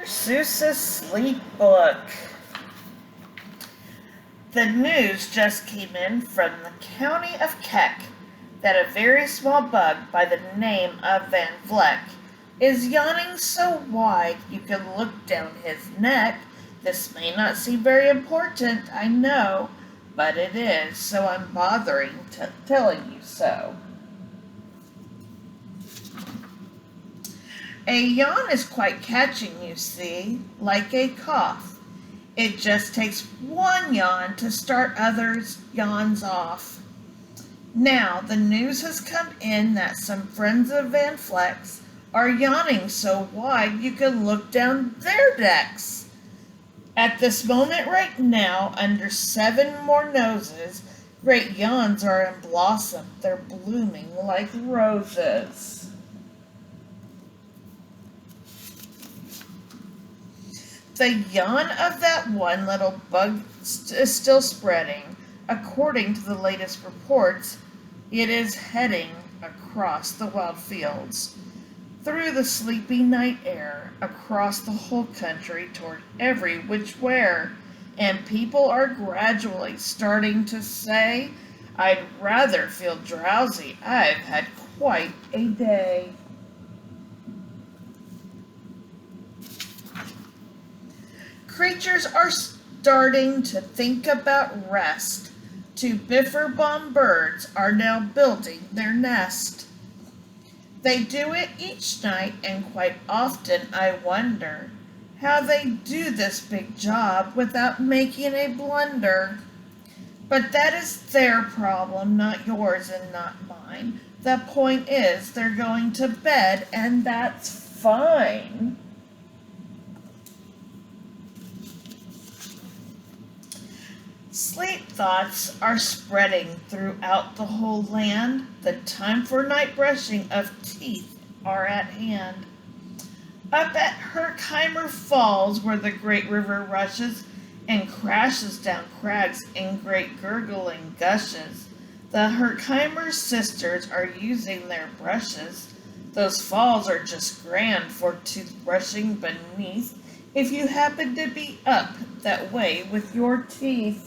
Seuss's Sleep Book. The news just came in from the county of Keck that a very small bug by the name of Van Vleck is yawning so wide you can look down his neck. This may not seem very important, I know, but it is, so I'm bothering telling you so. A yawn is quite catching, you see, like a cough. It just takes one yawn to start others' yawns off. Now, the news has come in that some friends of Van Vleck's are yawning so wide you can look down their decks. At this moment right now, under 7 more noses, great yawns are in blossom. They're blooming like roses. The yawn of that one little bug is still spreading. According to the latest reports, it is heading across the wild fields, through the sleepy night air, across the whole country toward every which where, and people are gradually starting to say, I'd rather feel drowsy. I've had quite a day. Creatures are starting to think about rest. 2 biffer-bomb birds are now building their nest. They do it each night, and quite often I wonder how they do this big job without making a blunder. But that is their problem, not yours and not mine. The point is they're going to bed, and that's fine. Sleep thoughts are spreading throughout the whole land. The time for night brushing of teeth are at hand. Up at Herkimer Falls, where the great river rushes and crashes down crags in great gurgling gushes, the Herkimer sisters are using their brushes. Those falls are just grand for toothbrushing beneath, if you happen to be up that way with your teeth.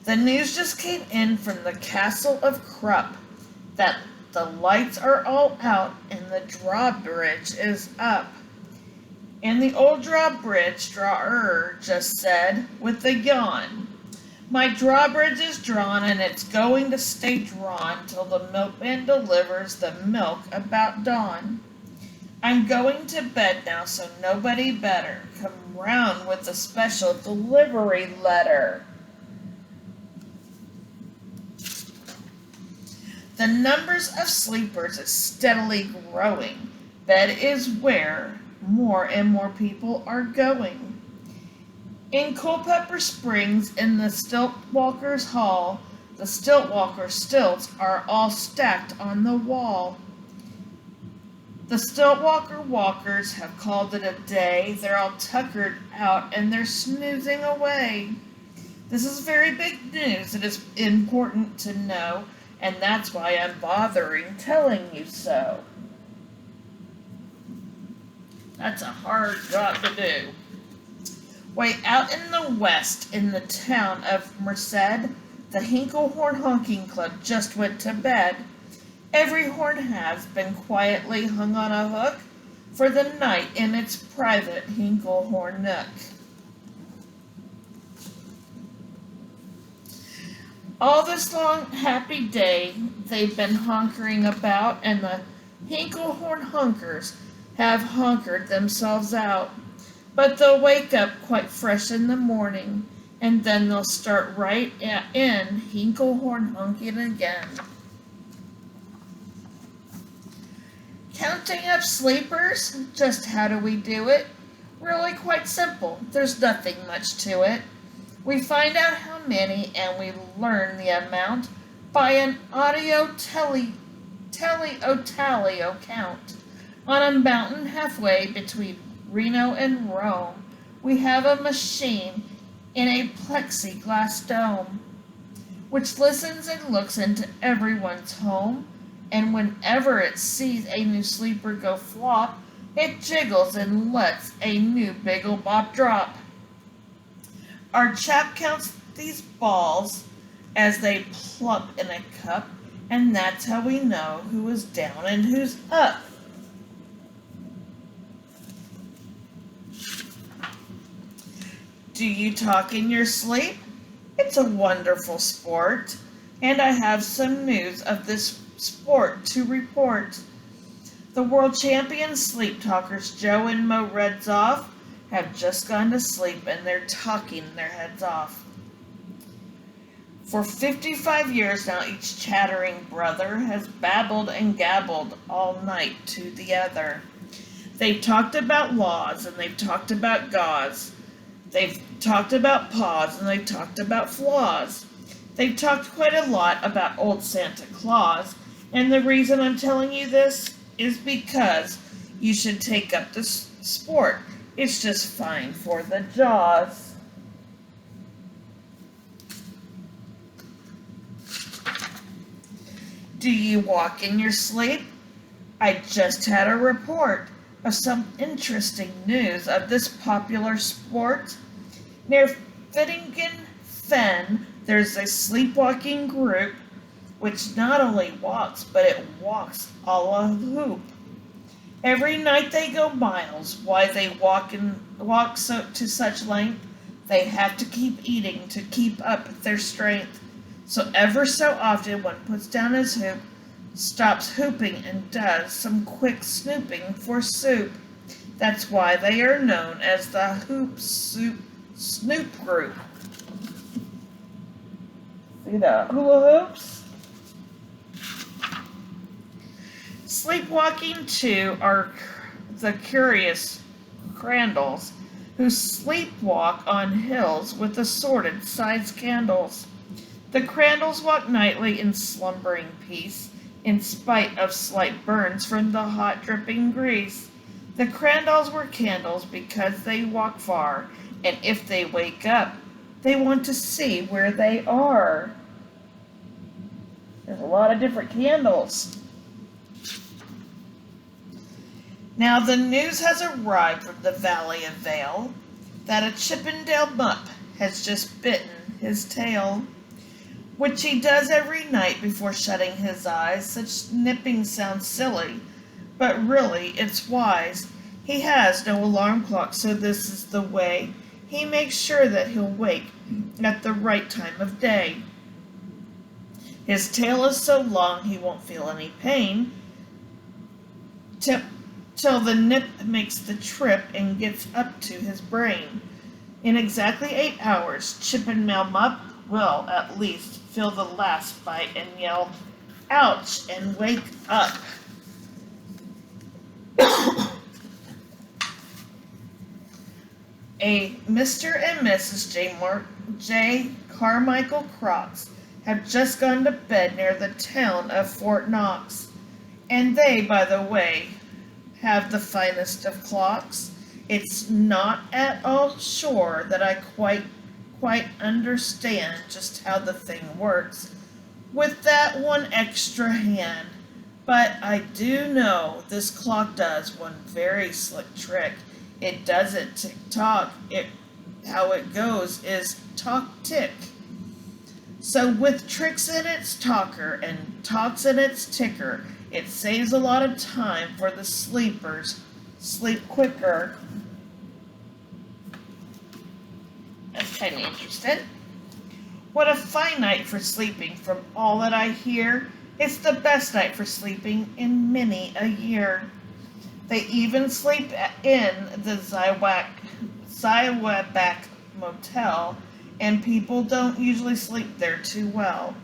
The news just came in from the castle of Krupp that the lights are all out and the drawbridge is up. And the old drawbridge drawer just said, with a yawn, my drawbridge is drawn and it's going to stay drawn till the milkman delivers the milk about dawn. I'm going to bed now, so nobody better come round with a special delivery letter. The numbers of sleepers is steadily growing. Bed is where more and more people are going. In Culpeper Springs, in the Stiltwalkers' Hall, the Stiltwalker stilts are all stacked on the wall. The Stiltwalker walkers have called it a day. They're all tuckered out and they're snoozing away. This is very big news. It is important to know, and that's why I'm bothering telling you so. That's a hard job to do. Way out in the west, in the town of Merced, the Hinklehorn Honking Club just went to bed. Every horn has been quietly hung on a hook for the night in its private Hinklehorn nook. All this long happy day they've been honkering about, and the Hinklehorn honkers have honkered themselves out. But they'll wake up quite fresh in the morning, and then they'll start right in Hinklehorn honking again. Counting up sleepers, just how do we do it? Really quite simple. There's nothing much to it. We find out how many and we learn the amount by an audio tally count. On a mountain halfway between Reno and Rome, we have a machine in a plexiglass dome, which listens and looks into everyone's home and whenever it sees a new sleeper go flop, it jiggles and lets a new Biggle Bop drop. Our chap counts these balls as they plump in a cup, and that's how we know who is down and who's up. Do you talk in your sleep? It's a wonderful sport, and I have some news of this sport to report. The world champion sleep talkers Joe and Mo Redzoff have just gone to sleep and they're talking their heads off. For 55 years now, each chattering brother has babbled and gabbled all night to the other. They've talked about laws and they've talked about gauze. They've talked about paws and they've talked about flaws. They've talked quite a lot about old Santa Claus, and the reason I'm telling you this is because you should take up this sport. It's just fine for the jaws. Do you walk in your sleep? I just had a report of some interesting news of this popular sport. Near Fittingen Fen, there's a sleepwalking group which not only walks, but it walks a la hoop. Every night they go miles. Why they walk to such length? They have to keep eating to keep up their strength. So ever so often one puts down his hoop, stops hooping, and does some quick snooping for soup. That's why they are known as the Hoop Soup Snoop Group. See the hula hoops? Sleepwalking, too, are the curious Crandalls who sleepwalk on hills with assorted sized candles. The Crandalls walk nightly in slumbering peace, in spite of slight burns from the hot dripping grease. The Crandalls were candles because they walk far, and if they wake up, they want to see where they are. There's a lot of different candles. Now the news has arrived from the Valley of Vale that a Chippendale Mupp has just bitten his tail, which he does every night before shutting his eyes. Such nipping sounds silly, but really it's wise. He has no alarm clock, so this is the way he makes sure that he'll wake at the right time of day. His tail is so long he won't feel any pain till the nip makes the trip and gets up to his brain. In exactly 8 hours, Chippendale Mupp will at least feel the last bite and yell, "Ouch!" and wake up. A Mr. and Mrs. J. Carmichael Crocks have just gone to bed near the town of Fort Knox, and they, by the way, have the finest of clocks. It's not at all sure that I quite understand just how the thing works with that one extra hand, but I do know this clock does one very slick trick. It doesn't tick-tock. How it goes is talk-tick. So with tricks in its talker and talks in its ticker, it saves a lot of time for the sleepers. Sleep quicker. That's kind of interesting. What a fine night for sleeping. From all that I hear, it's the best night for sleeping in many a year. They even sleep in the Ziwak Motel, and people don't usually sleep there too well.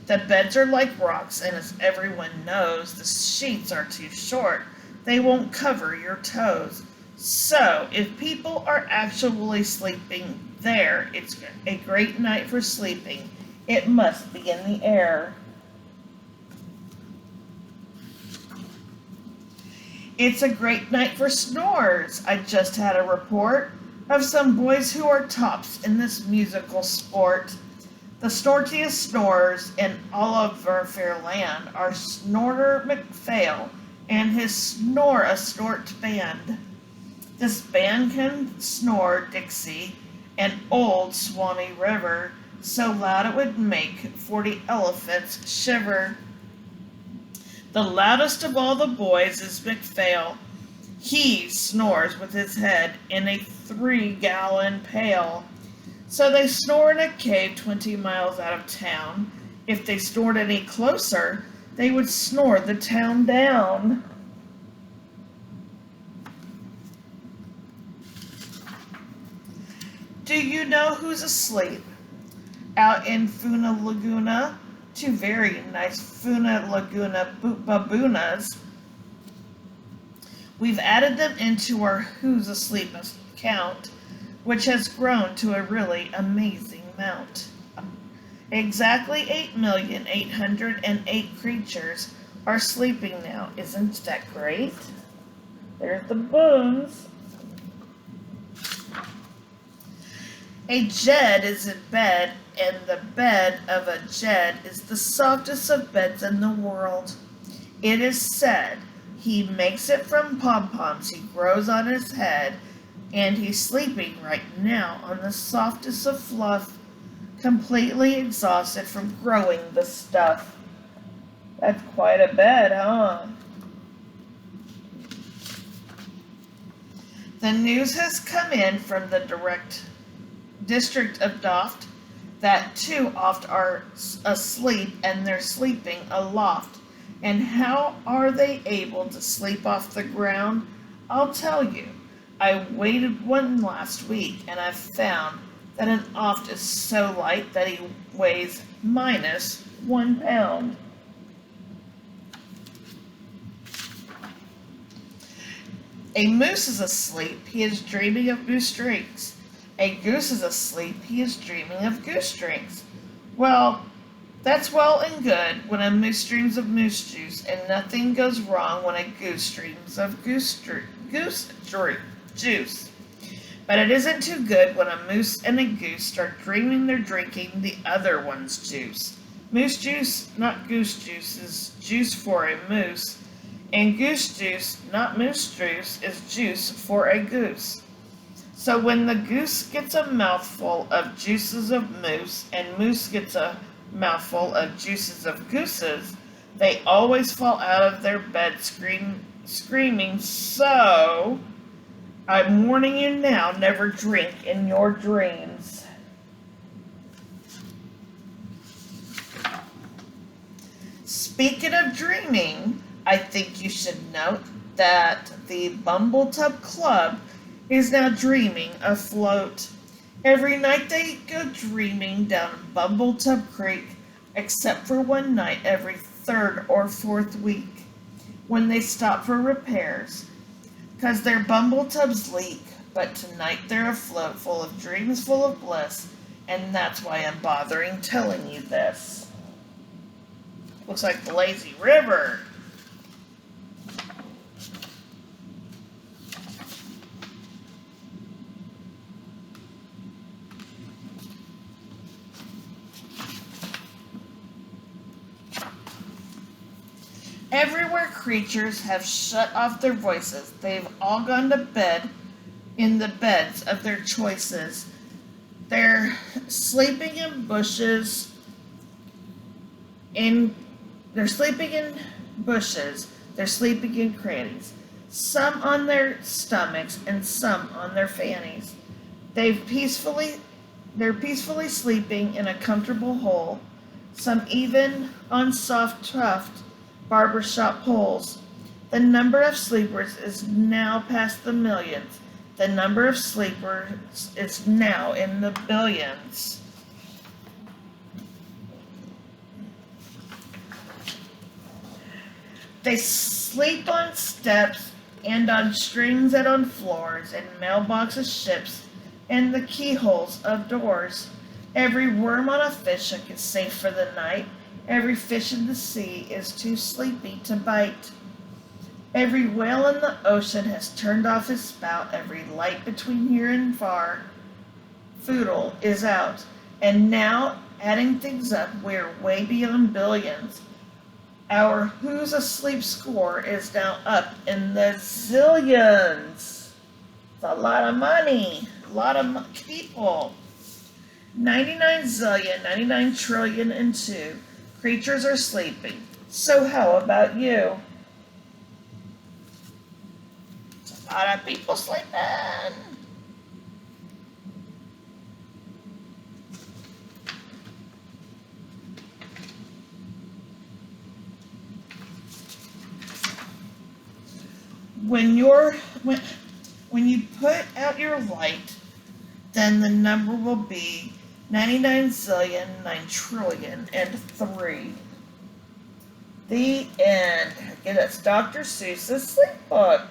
The beds are like rocks, and as everyone knows, the sheets are too short. They won't cover your toes. So, if people are actually sleeping there, it's a great night for sleeping. It must be in the air. It's a great night for snores. I just had a report of some boys who are tops in this musical sport. The snortiest snorers in all of our fair land are Snorter McPhail and his Snore a Snort band. This band can snore Dixie and Old Swanee River so loud it would make 40 elephants shiver. The loudest of all the boys is McPhail. He snores with his head in a 3-gallon pail. So they snore in a cave 20 miles out of town. If they snored any closer, they would snore the town down. Do you know who's asleep? Out in Funa Laguna, 2 very nice Funa Laguna baboonas. We've added them into our Who's Asleep account, which has grown to a really amazing amount. Exactly 8,808,000 creatures are sleeping now. Isn't that great? There's the boons. A jed is in bed, and the bed of a jed is the softest of beds in the world. It is said he makes it from pom-poms he grows on his head, and he's sleeping right now on the softest of fluff, completely exhausted from growing the stuff. That's quite a bed, huh? The news has come in from the district of Doft that 2 oft are asleep, and they're sleeping aloft. And how are they able to sleep off the ground? I'll tell you. I weighed one last week, and I found that an oft is so light that he weighs minus 1 pound. A moose is asleep, he is dreaming of moose drinks. A goose is asleep, he is dreaming of goose drinks. Well, that's well and good when a moose dreams of moose juice, and nothing goes wrong when a goose dreams of goose juice. But it isn't too good when a moose and a goose start dreaming they're drinking the other one's juice. Moose juice, not goose juice, is juice for a moose, and goose juice, not moose juice, is juice for a goose. So when the goose gets a mouthful of juices of moose, and moose gets a mouthful of juices of gooses, they always fall out of their bed screaming, so I'm warning you now, never drink in your dreams. Speaking of dreaming, I think you should note that the Bumbletub Club is now dreaming afloat. Every night they go dreaming down Bumbletub Creek, except for one night every 3rd or 4th week, when they stop for repairs, 'cause their Bumbletubs leak. But tonight they're afloat, full of dreams full of bliss, and that's why I'm bothering telling you this. Looks like the lazy river. Everywhere creatures have shut off their voices. They've all gone to bed in the beds of their choices. They're sleeping in bushes. They're sleeping in bushes. They're sleeping in crannies. Some on their stomachs and some on their fannies. They're peacefully sleeping in a comfortable hole. Some even on soft tuft barbershop poles. The number of sleepers is now past the millions. The number of sleepers is now in the billions. They sleep on steps and on strings and on floors and mailboxes, ships, and the keyholes of doors. Every worm on a fish hook is safe for the night. Every fish in the sea is too sleepy to bite. Every whale in the ocean has turned off his spout. Every light between here and far, Foodle is out. And now Adding things up, we're way beyond billions. Our Who's Asleep score is now up in the zillions. It's a lot of money, a lot of people. 99 zillion, 99 trillion and two creatures are sleeping. So how about you? It's a lot of people sleeping. When you put out your light, then the number will be 99 zillion, 9 trillion, and 3. The end. Again, that's Dr. Seuss's sleep book.